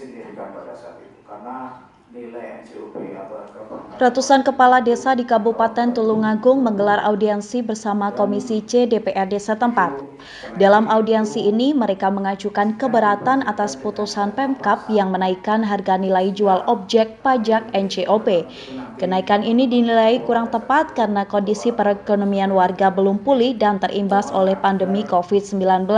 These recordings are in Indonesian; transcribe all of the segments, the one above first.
signifikan pada saat itu karena nilai NJOP atau Ratusan kepala desa di Kabupaten Tulungagung menggelar audiensi bersama Komisi C DPRD setempat. Dalam audiensi ini, mereka mengajukan keberatan atas putusan Pemkab yang menaikkan harga nilai jual objek pajak NJOP. Kenaikan ini dinilai kurang tepat karena kondisi perekonomian warga belum pulih dan terimbas oleh pandemi COVID-19.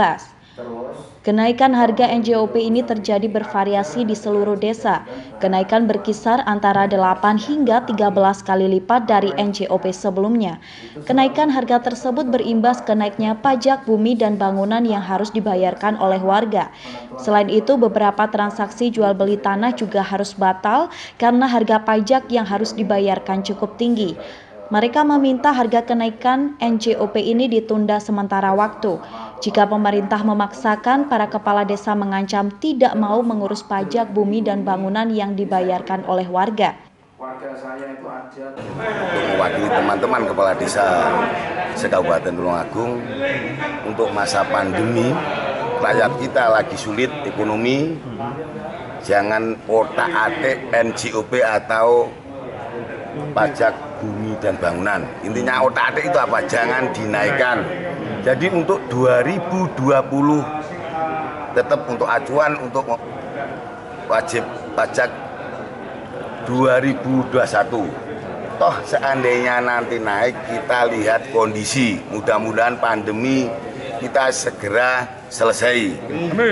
Kenaikan harga NJOP ini terjadi bervariasi di seluruh desa. Kenaikan berkisar antara 8 hingga 13 kali lipat dari NJOP sebelumnya. Kenaikan harga tersebut berimbas ke naiknya pajak bumi dan bangunan yang harus dibayarkan oleh warga. Selain itu, beberapa transaksi jual beli tanah juga harus batal karena harga pajak yang harus dibayarkan cukup tinggi. Mereka meminta harga kenaikan NJOP ini ditunda sementara waktu. Jika pemerintah memaksakan, para kepala desa mengancam tidak mau mengurus pajak bumi dan bangunan yang dibayarkan oleh warga. Untuk mewakili teman-teman kepala desa se-Kabupaten Tulungagung untuk masa pandemi, rakyat kita lagi sulit ekonomi, jangan otak-atik NJOP atau pajak bumi dan bangunan. Intinya otak-atik itu apa? Jangan dinaikkan. Jadi untuk 2020 tetap untuk acuan untuk wajib pajak 2021. Toh seandainya nanti naik, kita lihat kondisi. Mudah-mudahan pandemi kita segera selesai.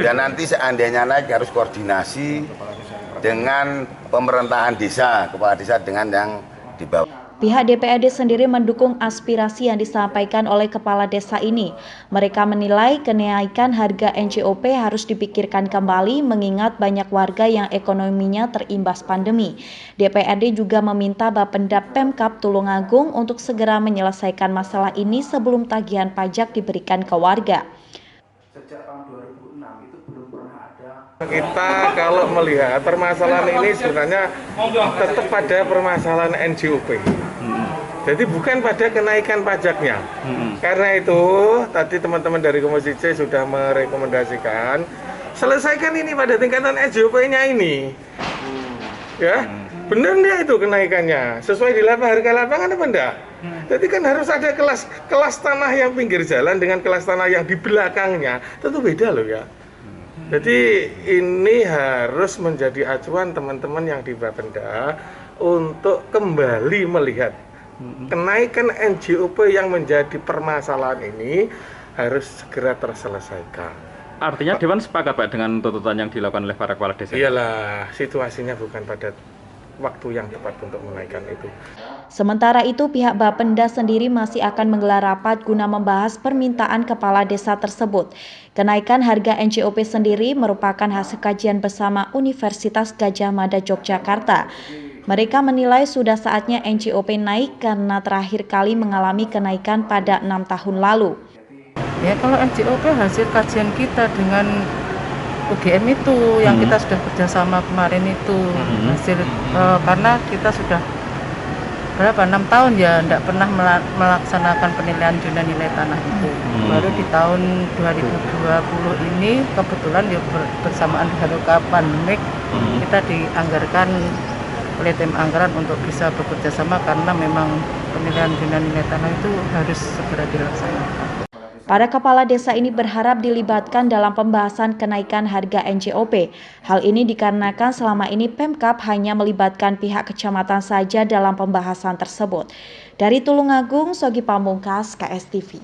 Dan nanti seandainya naik harus koordinasi dengan pemerintahan desa, kepala desa dengan yang di bawah. Pihak DPRD sendiri mendukung aspirasi yang disampaikan oleh kepala desa ini. Mereka menilai kenaikan harga NJOP harus dipikirkan kembali mengingat banyak warga yang ekonominya terimbas pandemi. DPRD juga meminta Bapenda Pemkab Tulungagung untuk segera menyelesaikan masalah ini sebelum tagihan pajak diberikan ke warga. Sejak tahun 2006 itu belum pernah ada. Kita kalau melihat permasalahan ini sebenarnya tetap pada permasalahan NJOP. Jadi bukan pada kenaikan pajaknya. Karena itu tadi teman-teman dari Komisi C sudah merekomendasikan selesaikan ini pada tingkatan NJOP-nya ini. Ya, benar enggak itu kenaikannya? Sesuai di harga lapangan apa enggak? Jadi kan harus ada kelas tanah yang pinggir jalan dengan kelas tanah yang di belakangnya. Tentu beda loh ya. Jadi ini harus menjadi acuan teman-teman yang di Bapenda untuk kembali melihat kenaikan NJOP yang menjadi permasalahan ini harus segera terselesaikan. Artinya Dewan sepakat Pak dengan tuntutan yang dilakukan oleh para kepala desa? Iyalah, situasinya bukan pada waktu yang tepat untuk menaikkan itu. Sementara itu, pihak Bapenda sendiri masih akan menggelar rapat guna membahas permintaan kepala desa tersebut. Kenaikan harga NJOP sendiri merupakan hasil kajian bersama Universitas Gadjah Mada Yogyakarta. Mereka menilai sudah saatnya NJOP naik karena terakhir kali mengalami kenaikan pada 6 tahun lalu. Ya, kalau NJOP hasil kajian kita dengan UGM itu yang kita sudah kerjasama kemarin itu hasil karena kita sudah berapa 6 tahun ya tidak pernah melaksanakan penilaian zona nilai tanah itu. Baru di tahun 2020 ini kebetulan ya bersamaan dengan pandemik kita dianggarkan oleh tim anggaran untuk bisa bekerja sama karena memang penilaian zona nilai tanah itu harus segera dilaksanakan. Para kepala desa ini berharap dilibatkan dalam pembahasan kenaikan harga NJOP. Hal ini dikarenakan selama ini Pemkab hanya melibatkan pihak kecamatan saja dalam pembahasan tersebut. Dari Tulungagung, Sogi Pamungkas, KSTV.